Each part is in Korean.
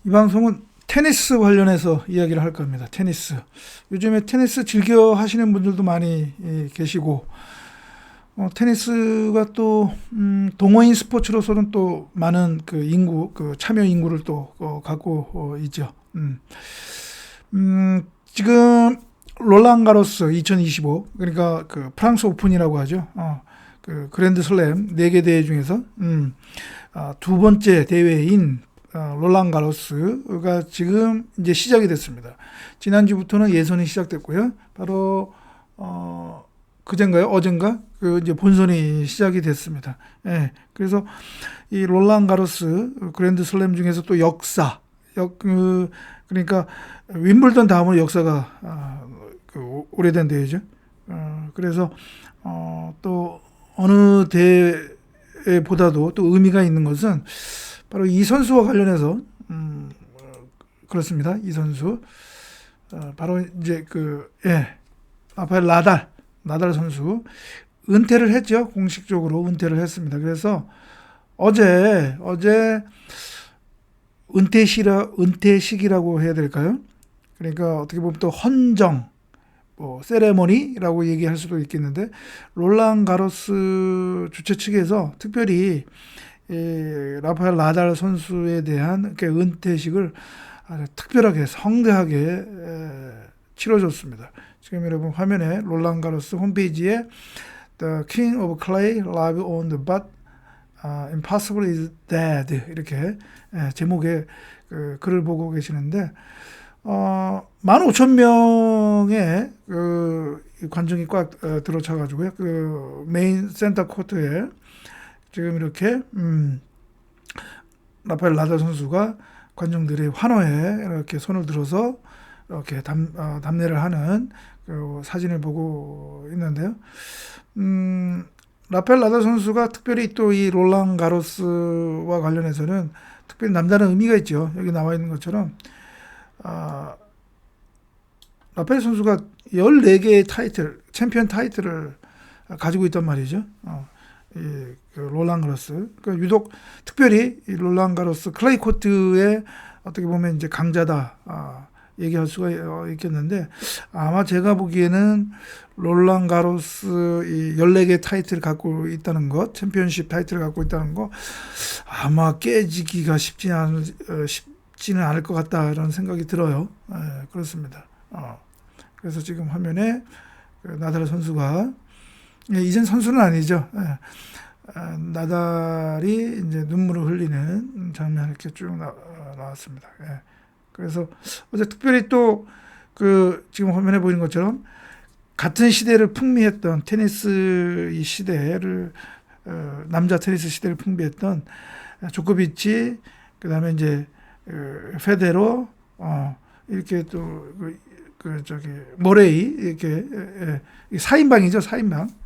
이 방송은 테니스 관련해서 이야기를 할 겁니다. 테니스. 요즘에 테니스 즐겨 하시는 분들도 많이 계시고, 테니스가 또, 동호인 스포츠로서는 또 많은 그 인구, 그 참여 인구를 또, 갖고 있죠. 지금, 롤랑 가로스 2025, 그러니까 그 프랑스 오픈이라고 하죠. 그 그랜드 슬램 4개 대회 중에서, 두 번째 대회인 롤랑 가로스가 지금 이제 시작이 됐습니다. 지난주부터는 예선이 시작됐고요. 바로 그젠가요? 어젠가? 그 이제 본선이 시작이 됐습니다. 예. 그래서 이 롤랑 가로스 그랜드 슬램 중에서 또 그러니까 윈블던 다음으로 역사가 그 오래된 대회죠. 그래서 또 어느 대회보다도 또 의미가 있는 것은 바로 이 선수와 관련해서 그렇습니다. 이 선수 바로 이제 라파엘 나달 선수 은퇴를 했죠. 공식적으로 은퇴를 했습니다. 그래서 어제 은퇴식이라고 해야 될까요? 그러니까 어떻게 보면 또 헌정 세레머니라고 얘기할 수도 있겠는데, 롤랑 가로스 주최 측에서 특별히 라파엘 나달 선수에 대한 은퇴식을 아주 특별하게 성대하게 치러줬습니다. 지금 여러분 화면에 롤랑 가로스 홈페이지에 The King of Clay live on the but impossible is dead 이렇게 제목의 글을 보고 계시는데, 15,000명의 그 관중이 꽉 들어차가지고요. 그 메인 센터 코트에 지금 이렇게 라파엘 나달 선수가 관중들의 환호에 이렇게 손을 들어서 이렇게 답례를 하는 그 사진을 보고 있는데요. 라파엘 나달 선수가 특별히 또 이 롤랑 가로스와 관련해서는 특별히 남다른 의미가 있죠. 여기 나와 있는 것처럼 라파엘 선수가 14개의 타이틀, 챔피언 타이틀을 가지고 있단 말이죠. 그 롤랑 가로스. 그러니까 유독 특별히 이 롤랑 가로스 클레이 코트에 어떻게 보면 이제 강자다 얘기할 수가 있겠는데, 아마 제가 보기에는 롤랑 가로스 이 14개 타이틀을 갖고 있다는 것, 챔피언십 타이틀을 갖고 있다는 거 아마 깨지기가 쉽지는 않을 것 같다라는 생각이 들어요. 그렇습니다. 그래서 지금 화면에 나달 선수가, 이젠 선수는 아니죠. 나달이 이제 눈물을 흘리는 장면이 이렇게 쭉 나왔습니다. 그래서 어제 특별히 또 지금 화면에 보이는 것처럼 같은 시대를 풍미했던 테니스 이 시대를 남자 테니스 시대를 풍미했던 조코비치, 그다음에 이제 페데러, 이렇게 또 모레이 이렇게 4인방이죠. 4인방.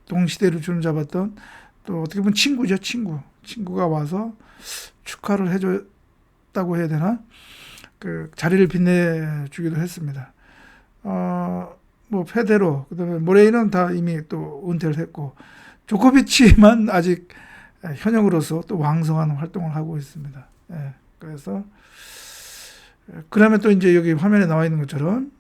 동시대를 주름 잡았던, 또 어떻게 보면 친구죠. 친구가 와서 축하를 해줬다고 해야 되나? 그 자리를 빛내주기도 했습니다. 페데러, 그다음에 모레이는 다 이미 또 은퇴를 했고, 조코비치만 아직 현역으로서 또 왕성한 활동을 하고 있습니다. 그래서 그러면 또 이제 여기 화면에 나와 있는 것처럼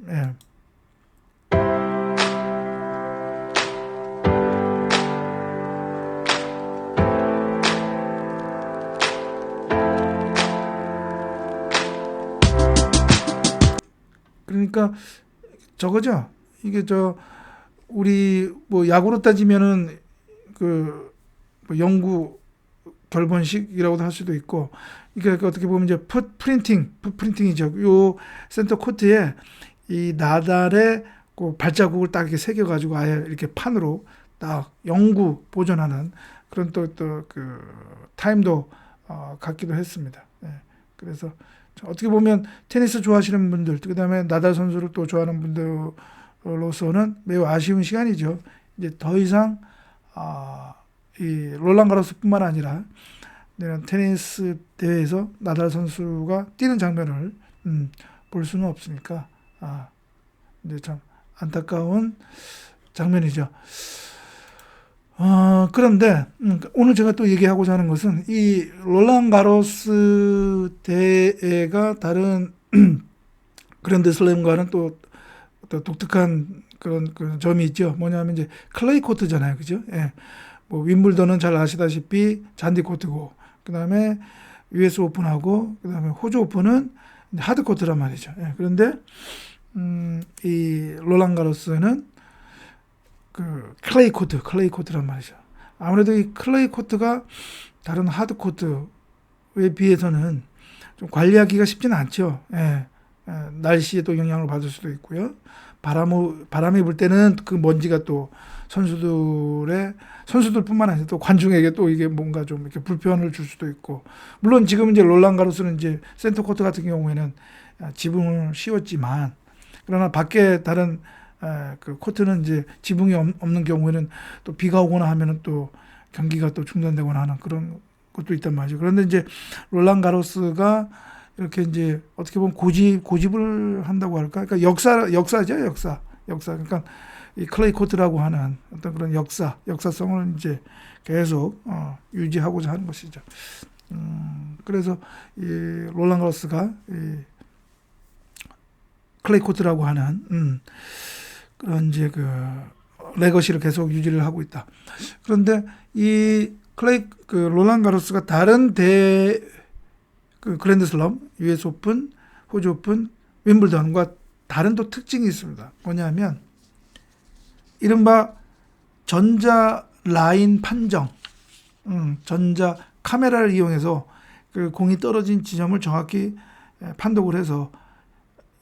그러니까 저거죠. 이게 우리 야구로 따지면은 영구 결번식이라고도 할 수도 있고, 이게 어떻게 보면 이제 풋프린팅이죠. 요 센터 코트에 이 나달의 그 발자국을 딱 이렇게 새겨가지고 아예 이렇게 판으로 딱 영구 보존하는 그런 또 그 타임도 갖기도 했습니다. 그래서 어떻게 보면 테니스 좋아하시는 분들, 그다음에 나달 선수를 또 좋아하는 분들로서는 매우 아쉬운 시간이죠. 이제 더 이상 이 롤랑 가로스뿐만 아니라 이런 테니스 대회에서 나달 선수가 뛰는 장면을 볼 수는 없으니까 이제 참 안타까운 장면이죠. 그런데 오늘 제가 또 얘기하고자 하는 것은 이 롤랑 가로스 대회가 다른 그랜드 슬램과는 또 독특한 그런 그 점이 있죠. 뭐냐면 이제 클레이 코트잖아요. 그죠? 예. 뭐 윈블던은 잘 아시다시피 잔디 코트고, 그다음에 US 오픈하고, 그다음에 호주 오픈은 하드 코트란 말이죠. 예. 그런데 이 롤랑 가로스는 그 클레이 코트란 말이죠. 아무래도 이 클레이 코트가 다른 하드 코트에 비해서는 좀 관리하기가 쉽지는 않죠. 예. 날씨에도 영향을 받을 수도 있고요. 바람이 불 때는 그 먼지가 또 선수들뿐만 아니라 또 관중에게 또 이게 뭔가 좀 이렇게 불편을 줄 수도 있고, 물론 지금 이제 롤랑 가로스는 이제 센터 코트 같은 경우에는 지붕을 씌웠지만, 그러나 밖에 다른 그 코트는 이제 지붕이 없는 경우에는 또 비가 오거나 하면은 또 경기가 또 중단되거나 하는 그런 것도 있단 말이죠. 그런데 이제 롤랑 가로스가 이렇게 이제 어떻게 보면 고집을 한다고 할까? 그러니까 역사죠, 역사. 그러니까 이 클레이 코트라고 하는 어떤 그런 역사성을 이제 계속 유지하고자 하는 것이죠. 그래서 이 롤랑 가로스가 이 클레이 코트라고 하는 그런 이제 그 레거시를 계속 유지를 하고 있다. 그런데 이 롤랑 가로스가 다른 그 그랜드슬럼, US 오픈, 호주 오픈, 윈블던과 다른 또 특징이 있습니다. 뭐냐면 이른바 전자 라인 판정, 전자 카메라를 이용해서 그 공이 떨어진 지점을 정확히 판독을 해서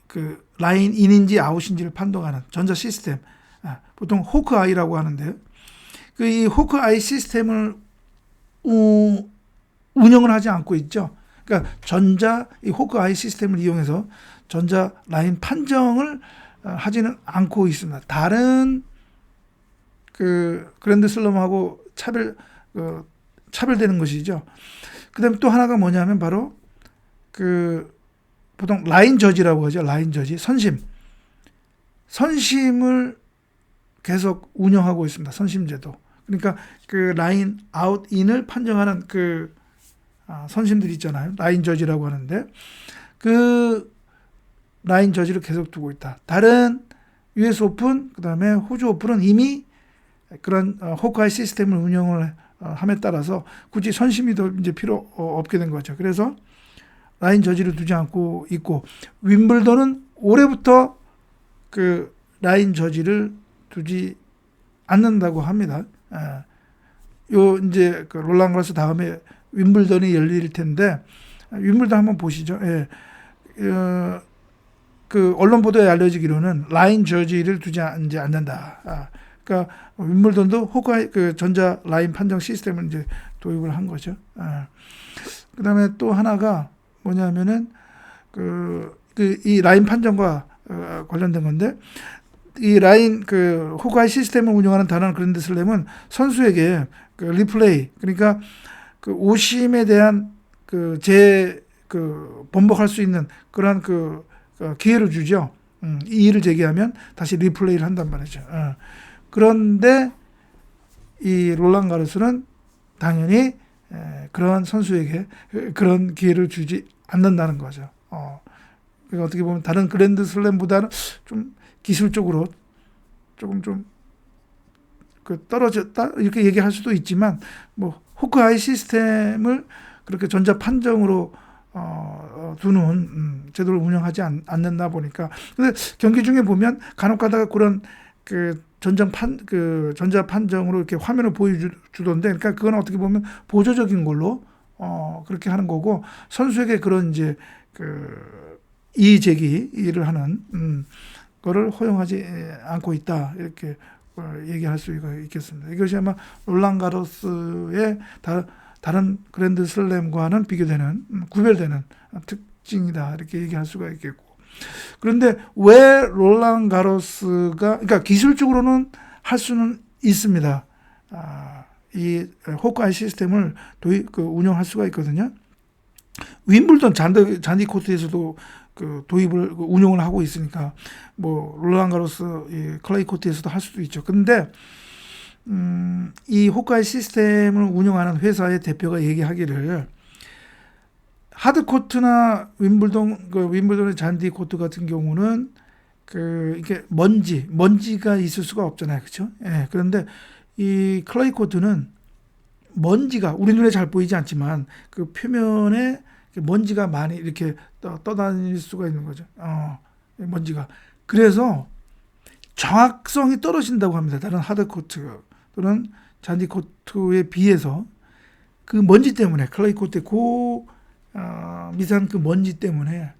그 라인 인인지 아웃인지를 판독하는 전자 시스템, 보통 호크 아이라고 하는데요. 그 이 호크 아이 시스템을 운영을 하지 않고 있죠. 그러니까 이 호크 아이 시스템을 이용해서 전자 라인 판정을 하지는 않고 있습니다. 다른 그 그랜드 슬럼하고 차별되는 것이죠. 그다음에 또 하나가 뭐냐면 바로 그 보통 라인 저지라고 하죠. 라인 저지, 선심을 계속 운영하고 있습니다. 선심제도. 그러니까 그 라인 아웃 인을 판정하는 그 선심들이 있잖아요. 라인 저지라고 하는데 그 라인 저지를 계속 두고 있다. 다른 US 오픈, 그다음에 호주 오픈은 이미 그런 호크아이 시스템을 운영을 함에 따라서 굳이 선심이 더 이제 필요 없게 된 거죠. 그래서 라인 저지를 두지 않고 있고, 윈블던은 올해부터 그 라인 저지를 두지 않는다고 합니다. 요 이제 그 롤랑 가로스 다음에 윈블던이 열릴 텐데, 윈블던 한번 보시죠. 예. 그 언론 보도에 알려지기로는 라인 저지를 두지 이제 않는다. 그러니까 윈블던도 호크아이 그 전자 라인 판정 시스템을 이제 도입을 한 거죠. 그다음에 또 하나가 뭐냐면은 이 라인 판정과 관련된 건데, 이 라인 그 호크아이 시스템을 운영하는 다른 그랜드 슬램은 선수에게 그 리플레이, 그러니까 그 오심에 대한 그 번복할 수 있는 그런 그 기회를 주죠. 이의를 제기하면 다시 리플레이를 한단 말이죠. 그런데 이 롤랑 가로스는 당연히 그런 선수에게 그런 기회를 주지 않는다는 거죠. 그러니까 어떻게 보면 다른 그랜드 슬램보다는 좀 기술적으로 조금 좀 떨어졌다 이렇게 얘기할 수도 있지만, 뭐 호크아이 시스템을 그렇게 전자 판정으로 두는 제도를 운영하지 않는다 보니까. 근데 경기 중에 보면 간혹가다가 그런 그 전자 판정으로 이렇게 화면을 보여주던데, 그러니까 그건 어떻게 보면 보조적인 걸로 그렇게 하는 거고, 선수에게 그런 이제 그 이의 제기를 하는 거를 허용하지 않고 있다, 이렇게 얘기할 수 있겠습니다. 이것이 아마 롤랑 가로스의 다른 그랜드 슬램과는 구별되는 특징이다, 이렇게 얘기할 수가 있겠고. 그런데 왜 롤랑 가로스가, 그러니까 기술적으로는 할 수는 있습니다. 이 호크아이 시스템을 운영할 수가 있거든요. 윈블던 잔디 코트에서도 그 도입을 운영을 하고 있으니까 뭐 롤랑 가로스 클레이 코트에서도 할 수도 있죠. 근데 이 호카이 시스템을 운영하는 회사의 대표가 얘기하기를 하드코트나 윈블던의 잔디 코트 같은 경우는 이게 먼지가 있을 수가 없잖아요. 그렇죠? 예. 그런데 이 클레이 코트는 먼지가 우리 눈에 잘 보이지 않지만 그 표면에 먼지가 많이 이렇게 떠다닐 수가 있는 거죠. 먼지가. 그래서 정확성이 떨어진다고 합니다. 다른 하드코트 또는 잔디 코트에 비해서 그 먼지 때문에 클레이 코트의 미세한 그 먼지 때문에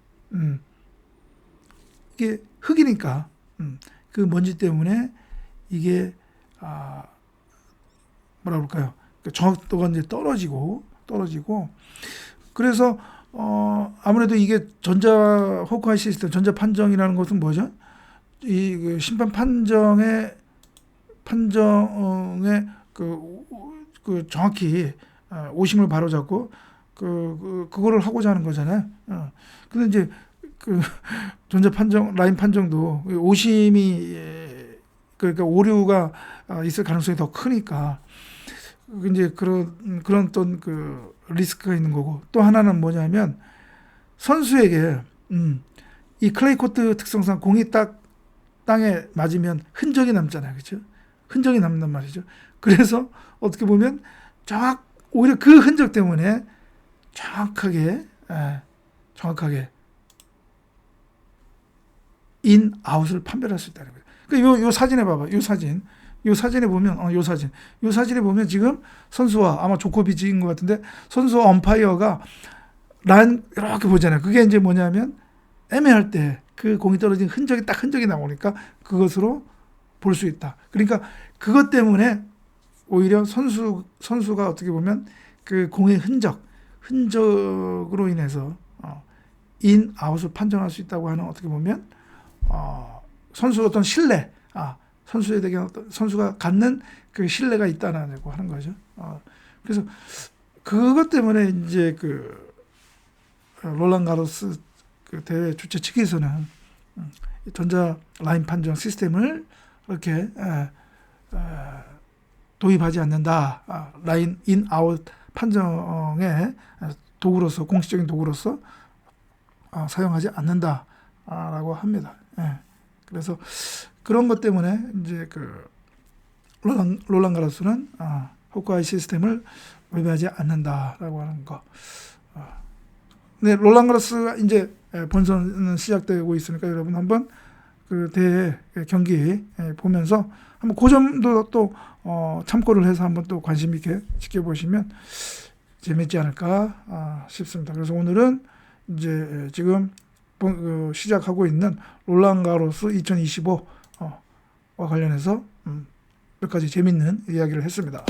이게 흙이니까 그 먼지 때문에 이게 뭐라 그럴까요? 정확도가 이제 떨어지고 그래서 아무래도 이게 호카이 시스템 전자 판정이라는 것은 뭐죠? 이 심판 판정에 정확히 오심을 바로잡고 그거를 하고자 하는 거잖아요. 근데 이제 전자 판정 라인 판정도 오심이 그러니까 오류가 있을 가능성이 더 크니까 이제 그런 어떤 리스크가 있는 거고, 또 하나는 뭐냐면 선수에게 이 클레이 코트 특성상 공이 딱 땅에 맞으면 흔적이 남잖아요. 그렇죠? 흔적이 남는 말이죠. 그래서 어떻게 보면 오히려 그 흔적 때문에 정확하게 인, 아웃을 판별할 수 있다는 거예요. 그러니까 요 사진에 봐봐. 요 사진에 보면 요 사진에 보면 지금 선수와 아마 조코비치인 것 같은데 선수와 엄파이어가 이렇게 보잖아요. 그게 이제 뭐냐면 애매할 때 그 공이 떨어진 흔적이 나오니까 그것으로 볼 수 있다. 그러니까 그것 때문에 오히려 선수가 어떻게 보면 그 공의 흔적으로 인해서 인, 아웃을 판정할 수 있다고 하는, 어떻게 보면 선수의 어떤 신뢰, 선수에 대해 선수가 갖는 그 신뢰가 있다라고 하는 거죠. 그래서 그것 때문에 이제 롤란 가로스 대회 주최 측에서는 전자 라인 판정 시스템을 이렇게 도입하지 않는다. 라인 인, 아웃 판정의 공식적인 도구로서 사용하지 않는다라고 합니다. 그래서 그런 것 때문에 이제 롤란 가로스는 호카이 시스템을 도입하지 않는다라고 하는 거. 네, 롤란 가로스가 이제 본선은 시작되고 있으니까 여러분 한번 그 대회 경기 보면서 한번 그 점도 또 참고를 해서 한번 또 관심 있게 지켜보시면 재밌지 않을까 싶습니다. 그래서 오늘은 이제 지금 시작하고 있는 롤란 가로스 2025와 관련해서 몇 가지 재밌는 이야기를 했습니다.